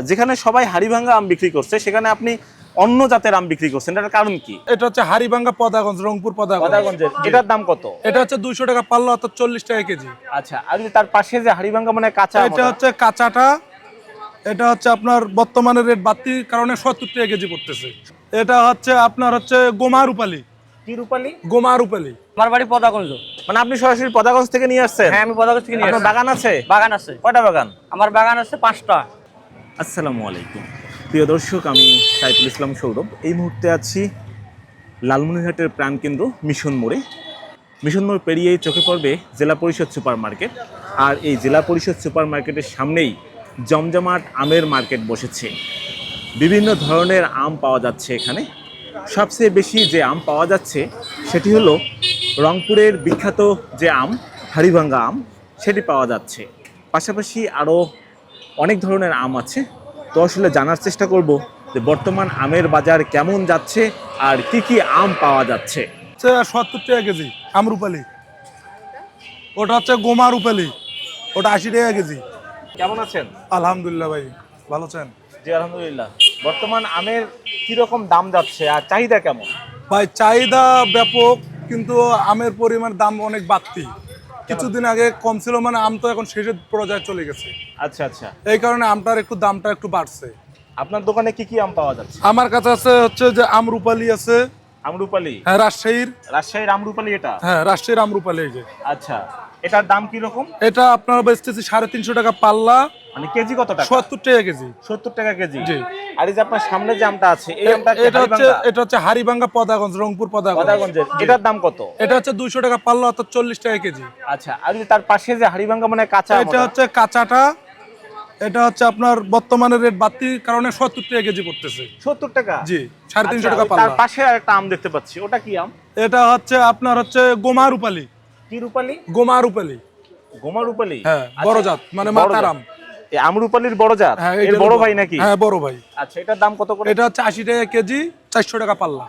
যেখানে সবাই হাড়িভাঙ্গা আম বিক্রি করছে সেখানে আপনি অন্য জাতের আম বিক্রি করছেন, এটার কারণ কি? এটা হচ্ছে হাড়িভাঙ্গা পদাগঞ্জ, রংপুর পদাগঞ্জের। এটার দাম কত? এটা হচ্ছে 200 টাকা পাল্লা, অর্থাৎ 40 টাকা কেজি। আচ্ছা, আর তার পাশে যে হাড়িভাঙ্গা মানে কাঁচা, এটা হচ্ছে কাঁচাটা, এটা হচ্ছে আপনার বর্তমানে রেট বাড়তির কারণে 70 টাকা কেজি পড়তেছে। এটা হচ্ছে আপনার হচ্ছে গোমা রূপালী। কি রূপালী? গোমা রূপালী। আমার বাড়ি পদাগঞ্জ। মানে আপনি সরাসরি পদাগঞ্জ থেকে নিয়ে আসছেন? হ্যাঁ, আমি পদাগঞ্জ থেকে নিয়ে আপনার আসছি। বাগান আছে? বাগান আছে। কয়টা বাগান? আমার বাগান আছে 5টা। আসসালামু আলাইকুম প্রিয় দর্শক, আমি সাইফুল ইসলাম সৌরভ। এই মুহূর্তে আছি লালমনিরহাটের প্রাণকেন্দ্র মিশন মোড়ে। মিশন মোড় পেরিয়েই চোখে পড়বে জেলা পরিষদ সুপার মার্কেট, আর এই জেলা পরিষদ সুপার মার্কেটের সামনেই জমজমাট আমের মার্কেট বসেছে। বিভিন্ন ধরনের আম পাওয়া যাচ্ছে এখানে। সবচেয়ে বেশি যে আম পাওয়া যাচ্ছে সেটি হলো রংপুরের বিখ্যাত যে আম, হাড়িভাঙ্গা আম, সেটি পাওয়া যাচ্ছে। পাশাপাশি আরও অনেক ধরনের আম আছে। তো আসলে জানার চেষ্টা করব যে বর্তমান আমের বাজার কেমন যাচ্ছে আর কি কি আম পাওয়া যাচ্ছে। 70 টাকা কেজি আমরুপালি। ওটা হচ্ছে গোমা রূপালী, ওটা 80 টাকা কেজি। কেমন আছেন? আলহামদুলিল্লাহ ভাই, ভালো আছেন? জি আলহামদুলিল্লাহ। বর্তমান আমের কিরকম দাম যাচ্ছে আর চাহিদা কেমন? ভাই চাহিদা ব্যাপক, কিন্তু আমের পরিমাণ দাম অনেক বাড়তি। কিছুদিন আগে কম ছিল, মানে আম তো এখন শেষের পর্যায়ে চলে গেছে। আচ্ছা আচ্ছা, এই কারণে আমটার একটু দামটা একটু বাড়ছে। আপনার দোকানে কি কি আম পাওয়া যাচ্ছে? আমার কাছে আছে হচ্ছে যে আমরুপালি আছে। আমরুপালি? হ্যাঁ, রাজশাহীর আমরুপালি এটা? হ্যাঁ, রাজশাহীর আমরুপালি। এই যে আচ্ছা, এটার দাম কি রকম? এটা আপনার বেচতেছি 350 টাকা পাল্লা। মানে কেজি কত টাকা? 70 টাকা কেজি। 70 টাকা কেজি? জি। আর এই যে আপনার সামনে যে আমটা আছে, এই আমটা কি এটা হাড়িভাঙ্গা? হচ্ছে হাড়িভাঙ্গা পদাগঞ্জ, রংপুর পদাগঞ্জের। এটার দাম কত? এটা হচ্ছে 200 টাকা পাল্লা, অর্থাৎ 40 টাকা কেজি। আচ্ছা, আর এই যে তার পাশে যে হাড়িভাঙ্গা মানে কাঁচা আম, এটা হচ্ছে কাঁচাটা, এটা হচ্ছে আপনার বর্তমানে রেট বাড়তির কারণে 70 টাকা কেজি পড়তেছে। 70 টাকা? জি, 350 আচ্ছা, টাকা তার পাল্লা। পাশে আরেকটা আম দেখতে পাচ্ছি, ওটা কি আম? এটা হচ্ছে আপনার হচ্ছে গোমা রূপালী। কি রূপালী? গোমা রূপালী। গোমা রূপালী? হ্যাঁ, আচ্ছা, বড় জাত, মানে বড় মাতার জাত। আম। এই আমরুপালির বড় জাত? হ্যাঁ, এর বড় ভাই নাকি? হ্যাঁ, বড় ভাই। আচ্ছা, এটার দাম কত করে? এটা হচ্ছে 80 টাকা কেজি, 400 টাকা পাল্লা।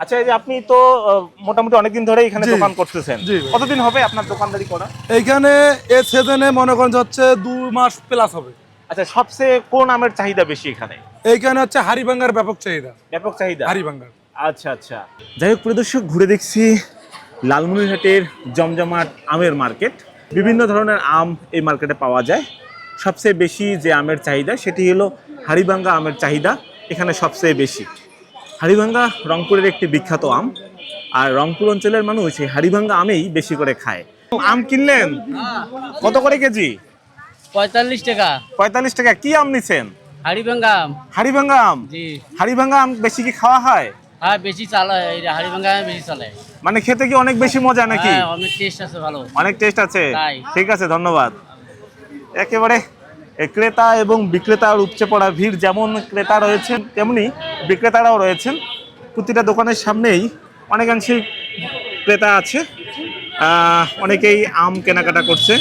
আচ্ছা, এই যে আপনি তো মোটামুটি অনেকদিন ধরে এখানে জি। দোকান করতেছেন। জি। কতদিন হবে আপনার দোকানদারি করা? এইখানে এই সিজনে মনে করেন যে হচ্ছে 2 মাস প্লাস হবে। আচ্ছা, সবচেয়ে কোন আমের চাহিদা বেশি এখানে? এইখানে হচ্ছে হাড়িভাঙ্গার ব্যাপক চাহিদা। ব্যাপক চাহিদা? হাড়িভাঙ্গার। আচ্ছা আচ্ছা। যাই হোক প্রিয় দর্শক, ঘুরে দেখছি লালমনিরহাটের জমজমাট আমের মার্কেট। বিভিন্ন ধরনের আম এই মার্কেটে পাওয়া যায়। সবচেয়ে বেশি যে আমের চাহিদা সেটি হলো হাড়িভাঙ্গা আমের চাহিদা এখানে সবচেয়ে বেশি। হাড়িভাঙ্গা রংপুরের একটি বিখ্যাত আম, আর রংপুর অঞ্চলের মানুষ এই হাড়িভাঙ্গা আমেই বেশি করে খায়। আম কিনলেন কত করে কেজি? 45 টাকা। 45 টাকা। কি আম নিছেন? হাড়িভাঙ্গা। হাড়িভাঙ্গা আম? জি। হাড়িভাঙ্গা আম বেশি কি খাওয়া হয়? হ্যাঁ, বেশি চালে, হাড়িভাঙ্গা বেশি চলে। মানে খেতে কি অনেক বেশি মজা নাকি? হ্যাঁ, অনেক টেস্ট আছে, ভালো। অনেক টেস্ট আছে? তাই। ঠিক আছে, ধন্যবাদ। একেবারে ক্রেতা এবং বিক্রেতার উপচে পড়া ভিড়। যেমন ক্রেতা রয়েছেন তেমনি বিক্রেতারাও রয়েছেন। প্রতিটা দোকানের সামনেই অনেকাংশেই ক্রেতা আছে। অনেকেই আম কেনাকাটা করছে।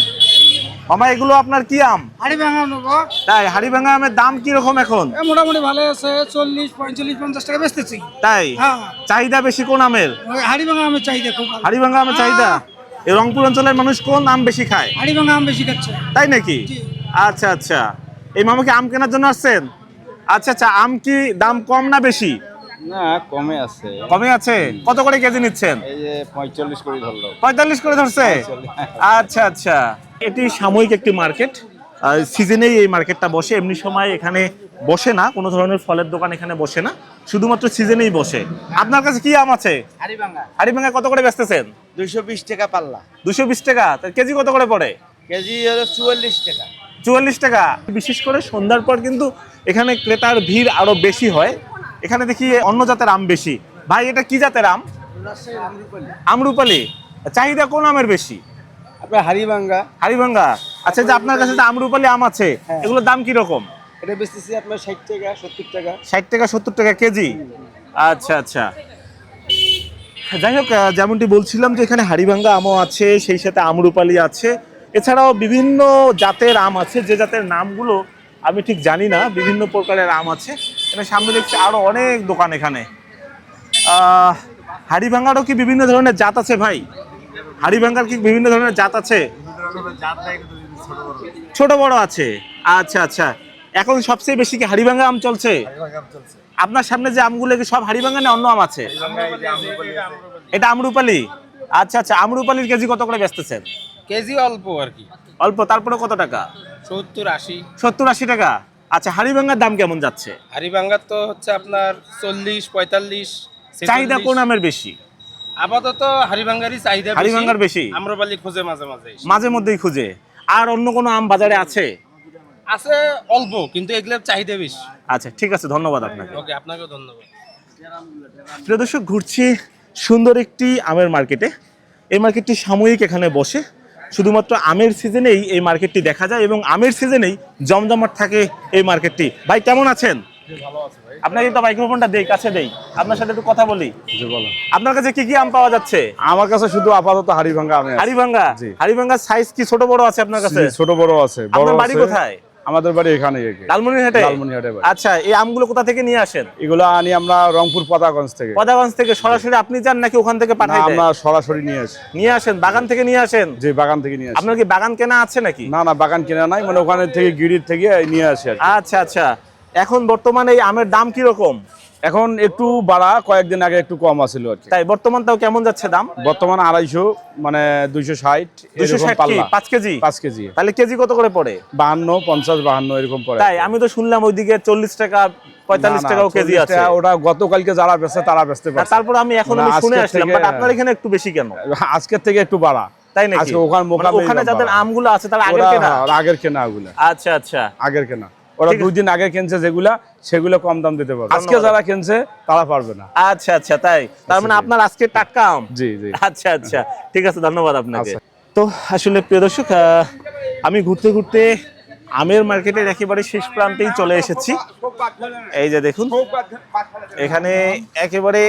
মামা, এগুলো আপনার কি আম? হাড়িভাঙ্গা নেবো। তাই? হাড়িভাঙ্গা আমের দাম কি রকম এখন? মোটামুটি ভালো আছে, 40, 45, 50 টাকা বেচতেছি। তাই? হ্যাঁ, চাহিদা বেশি কোন আমের? ওই হাড়িভাঙ্গা আমের চাহিদা খুব ভালো। হাড়িভাঙ্গা আমের চাহিদা? এই রংপুর অঞ্চলের মানুষ কোন আম বেশি খায়? হাড়িভাঙ্গা আম বেশি খাচ্ছে। তাই নাকি? জি। আচ্ছা আচ্ছা। এই মামা কি আম কেনার জন্য আসছেন? আচ্ছা আচ্ছা। আম কি দাম কম না বেশি? না, কমে আছে। কমে আছে? কত করে কেজি নিচ্ছেন? এই যে 45 করে ধরলো। 45 করে ধরছে? আচ্ছা আচ্ছা। এটি সাময়িক একটি মার্কেট। সিজনেই এই মার্কেটটা বসে, এমনি সময় এখানে বসে না। কোনো ধরনের ফলের দোকান এখানে বসে না, শুধুমাত্র সিজনেই বসে। আপনার কাছে কি আম আছে? হাড়িভাঙ্গা হাড়িভাঙ্গা কত করে বেচতেছেন? 220 টাকা পাল্লা। 220 টাকা? তার কেজি কত করে পড়ে? কেজি হলো 44 টাকা। 44 টাকা। বিশেষ করে সন্ধ্যার পর কিন্তু এখানে ক্রেতার ভিড় আরো বেশি হয়। এখানে দেখি অন্য জাতের আম বেশি। ভাই, এটা কি জাতের আম? আমরুপালি। চাহিদা কোন আমের বেশি? আপনার হাড়িভাঙ্গা, হাড়িভাঙ্গা। আচ্ছা, যে আপনার কাছে যে আমরুপালি আম আছে, এগুলোর দাম কি রকম? এটা বেচতেছি আপনার 60 টাকা 70 টাকা। 60 টাকা 70 টাকা কেজি? আচ্ছা আচ্ছা। যাই হোক, যেমনটি বলছিলাম যে এখানে হাড়িভাঙ্গা আমও আছে, সেই সাথে আমরুপালি আছে। এছাড়াও বিভিন্ন জাতের আম আছে, যে জাতের নামগুলো আমি ঠিক জানি না। বিভিন্ন প্রকারের আম আছে। এখানে সামনে দেখছি আরো অনেক দোকান। এখানে হাড়িভাঙ্গারও কি বিভিন্ন ধরনের জাত আছে ভাই? হাড়িভাঙ্গার কি বিভিন্ন ধরনের জাত আছে? ছোট বড় আছে? আচ্ছা আচ্ছা। এখন সবচেয়ে বেশি কি হাড়িভাঙ্গা আম চলছে? আপনার সামনে যে আমগুলো কি সব হাড়িভাঙ্গা না অন্য আম আছে? এটা আমরুপালি। আচ্ছা আচ্ছা, আমরুপালির কেজি কত করে বেচতেছেন? কেজি অল্প আর কি, অল্প, তারপরে কত টাকা? 70-80। 70-80 টাকা। আচ্ছা, হাড়িভাঙ্গার দাম কেমন যাচ্ছে? হাড়িভাঙ্গার তো হচ্ছে আপনার 40-45। চাহিদা কোন আমের বেশি? আপাতত হাড়িভাঙ্গারই চাহিদা হাড়িভাঙ্গার বেশি? আম্রপালি খুঁজে মাঝে মাঝে মাঝে মধ্যেই খুঁজে। আর অন্য কোনো আম বাজারে আছে? আছে অল্প, কিন্তু এগুলোর চাহিদা বেশি। আচ্ছা ঠিক আছে, ধন্যবাদ আপনাকে। ওকে, আপনাকেও ধন্যবাদ। প্রিয় দর্শক, ঘুরছি সুন্দর একটি আমের মার্কেটে। এই মার্কেটটি সাময়িক এখানে বসে, শুধুমাত্র আমের সিজনেই এই মার্কেটটি দেখা যায় এবং আমের সিজনেই জমজমাট থাকে এই মার্কেটটি। ভাই কেমন আছেন? আপনাকে তো মাইক্রোফোনটা দেই, কাছে দেই, আপনার সাথে একটু কথা বলি। জি বলো। আপনার কাছে কি কি আম পাওয়া যাচ্ছে? আমার কাছে শুধু আপাতত হাড়িভাঙ্গা আমি আছে। হাড়িভাঙ্গা? জি। হাড়িভাঙ্গার সাইজ কি ছোট বড় আছে আপনার কাছে? জি, ছোট বড় আছে। বড় আপনার বাড়ি আছে। কোথায়? আমাদের বাড়ি এখানে লালমনিরহাটে। লালমনিরহাটে বাড়ি। আচ্ছা, এই আমগুলো কোথা থেকে নিয়ে আসেন? এগুলো আনি আমরা রংপুর পদাগঞ্জ থেকে। পদাগঞ্জ থেকে সরাসরি আপনি যান নাকি ওখান থেকে না, পাঠাই আমরা সরাসরি নিয়ে আসি। নিয়ে আসেন? বাগান থেকে নিয়ে আসেন? যে বাগান থেকে নিয়ে আসি। আপনার কি বাগান কেনা আছে নাকি? না না, বাগান কেনা নাই, মানে ওখানে থেকে গিরির থেকে নিয়ে আসি আর কি। আচ্ছা আচ্ছা, এখন বর্তমানে এই আমের দাম কি রকম? এখন একটু বাড়া, কয়েকদিন আগে একটু কম আছিল আর কি। তাই বর্তমান তাও কেমন যাচ্ছে দাম? বর্তমানে 250, মানে 260 এরকম 260 কি পাল্লা। 5 কেজি? 5 কেজি। তাহলে কেজি কত করে পড়ে? 52, 50, 52 এরকম পড়ে। তাই আমি তো শুনলাম ওইদিকে 40 টাকা 45 টাকাও কেজি আছে। ওটা গতকালকে যারা বেচে তারা বেচতে আর পারছে। তারপর আমি এখন না, শুনে আজকের আসলাম, থেকে- বাট আপনার এখানে একটু বেশি কেন? আজকের থেকে একটু বাড়া। তাই নাকি? আজকে ওখানে মানে মোকামে ওখানে যাদের বাড়া। আমগুলো আছে তারা আগের ওরা- কেনা? হ্যাঁ, আগের কেনা ওগুলো। আচ্ছা আচ্ছা, আগের কেনা। ওরা ঠিক আছে। 2 দিন আগে কিনছে যেগুলা, সেগুলো কম দাম দিতে পারবে। আজকে ধন্যবাদ। যারা কিনছে তারা পারবে না। আচ্ছা আচ্ছা, তাই তার মানে আপনার আজকে টাটকা আম? জি জি। আচ্ছা আচ্ছা, ঠিক আছে, ধন্যবাদ আপনাকে। আচ্ছা। তো আসলে প্রিয় দর্শক, আমি ঘুরতে ঘুরতে আমের মার্কেটের একেবারে শেষ প্রান্তেই চলে এসেছি। এই যে দেখুন, এখানে একেবারে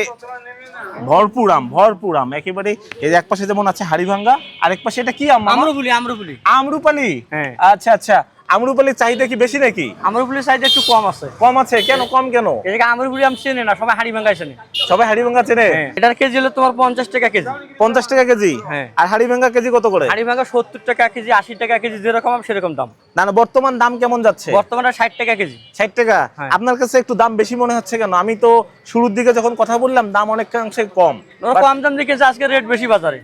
ভরপুর আম, ভরপুর আম একেবারে। এই যে এক পাশে যেমন আছে হাড়িভাঙ্গা, আরেক পাশে এটা কি আম? আমরুপালি, আমরুপালি। আমরুপালি। হ্যাঁ। আচ্ছা আচ্ছা, আমরুপালির চাহিদা কি বেশি নাকি? আমরুপালির সাইজ একটু কম আছে। কম আছে কেন? কম কেন? এদিকে আমরুপালি আম চেনে না, সবাই হাড়িভাঙ্গা চেনে। সবাই হাড়িভাঙ্গা চেনে? এটার কেজি হলো তোমার 50 টাকা কেজি। 50 টাকা কেজি? হ্যাঁ। আর হাড়িভাঙ্গা কেজি কত করে? হাড়িভাঙ্গা 70 টাকা কেজি, 80 টাকা কেজি, যেরকম আম সেরকম দাম। না না, বর্তমান দাম কেমন যাচ্ছে? বর্তমানে 60 টাকা কেজি। 60 টাকা? হ্যাঁ। আপনার কাছে একটু দাম বেশি মনে হচ্ছে কেন? আমি তো শুরুর দিকে যখন কথা বললাম দাম অনেকাংশে কম। ওরা কম দাম দেখেছে, আজকে রেট বেশি বাজারে।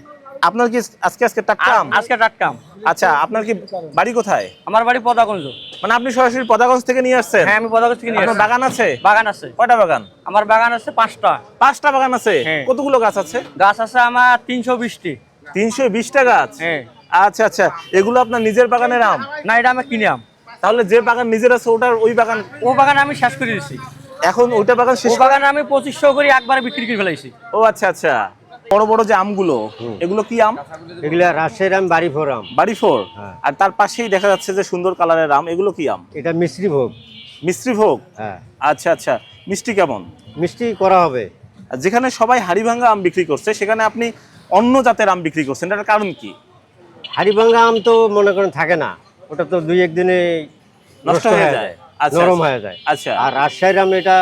আপনার কি আজকে টাটকা আম? আজকে টাটকা আম। আচ্ছা, আপনার কি বাড়ি কোথায়? আমার বাড়ি পদাগঞ্জ। মানে আপনি সরাসরি পদাগঞ্জ থেকে নিয়ে আসছেন? হ্যাঁ, আমি পদাগঞ্জ থেকে নিয়ে আপনার আসছি। বাগান আছে? বাগান আছে। কয়টা বাগান? আমার বাগান আছে 5টা। 5টা বাগান আছে? হ্যাঁ। কতগুলো গাছ আছে? গাছ আছে আমার 320টি। 320টা গাছ? হ্যাঁ। আচ্ছা আচ্ছা, এগুলো আপনার নিজের বাগানের আম? না, এটা আমি কিনে আম। তাহলে যে বাগান নিজের আছে ওটার ওই বাগান? ও বাগান আমি শেষ করে দিয়েছি। এখন ওইটা বাগান ও শেষ? বাগান আমি 2500 করে একবারে বিক্রি করে ফেলাইছি। ও আচ্ছা আচ্ছা, বড় বড় যে আমগুলো, এগুলো কি আম? এগুলা রাজশাহীর আম, বাড়ি ফোর আম। বাড়ি ফোর? হ্যাঁ। আর তার পাশেই দেখা যাচ্ছে যে সুন্দর কালারের আম, এগুলো কি আম? এটা মিষ্টি ভোগ। মিষ্টি ভোগ? হ্যাঁ, আচ্ছা আচ্ছা, মিষ্টি কেমন? মিষ্টি করা হবে। আর যেখানে সবাই হাড়িভাঙ্গা আম বিক্রি করছে সেখানে আপনি অন্য জাতের আম বিক্রি করছেন, এটার কারণ কি? হাড়িভাঙ্গা আম তো মনে করেন থাকে না, ওটা তো 2-1 দিনে নষ্ট হয়ে যায়? আচ্ছা, নরম আচ্ছা। হয়ে যায়। আচ্ছা, আর রাজশাহীর আম এটা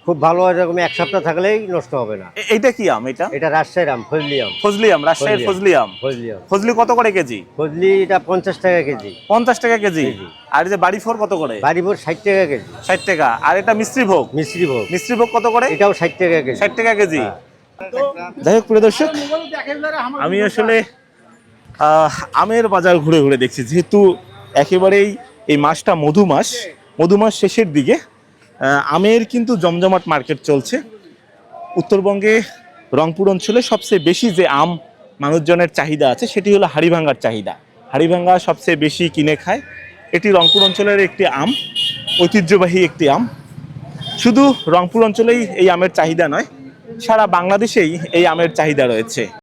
খুব ভালো, এরকম 1 সপ্তাহ থাকলেই নষ্ট হবে না। এইটা কি আম? এটা এটা রাজশাহীর আম, ফজলি আম। ফজলি আম, রাজশাহীর ফজলি আম। ফজলি আম, ফজলি কত করে কেজি? ফজলি এটা 50 টাকা কেজি। 50 টাকা কেজি? কেজি। আর এই যে বাড়ি ফোর কত করে? বাড়ি ভোর 60 টাকা কেজি। 60 টাকা। আর এটা মিষ্টি ভোগ? মিষ্টি ভোগ মিষ্টি ভোগ কত করে? এটাও 60 টাকা কেজি। 60 টাকা কেজি। যাই হোক প্রিয় দর্শক, আমি আসলে আমের বাজার ঘুরে ঘুরে দেখছি, যেহেতু একেবারেই এই মাসটা মধু মাস শেষের দিকে, আমের কিন্তু জমজমাট মার্কেট চলছে। উত্তরবঙ্গে রংপুর অঞ্চলে সবচেয়ে বেশি যে আম মানুষজনের চাহিদা আছে সেটি হলো হাড়িভাঙ্গার চাহিদা। হাড়িভাঙ্গা সবচেয়ে বেশি কিনে খায়। এটি রংপুর অঞ্চলের একটি আম, ঐতিহ্যবাহী একটি আম। শুধু রংপুর অঞ্চলেই এই আমের চাহিদা নয়, সারা বাংলাদেশেই এই আমের চাহিদা রয়েছে।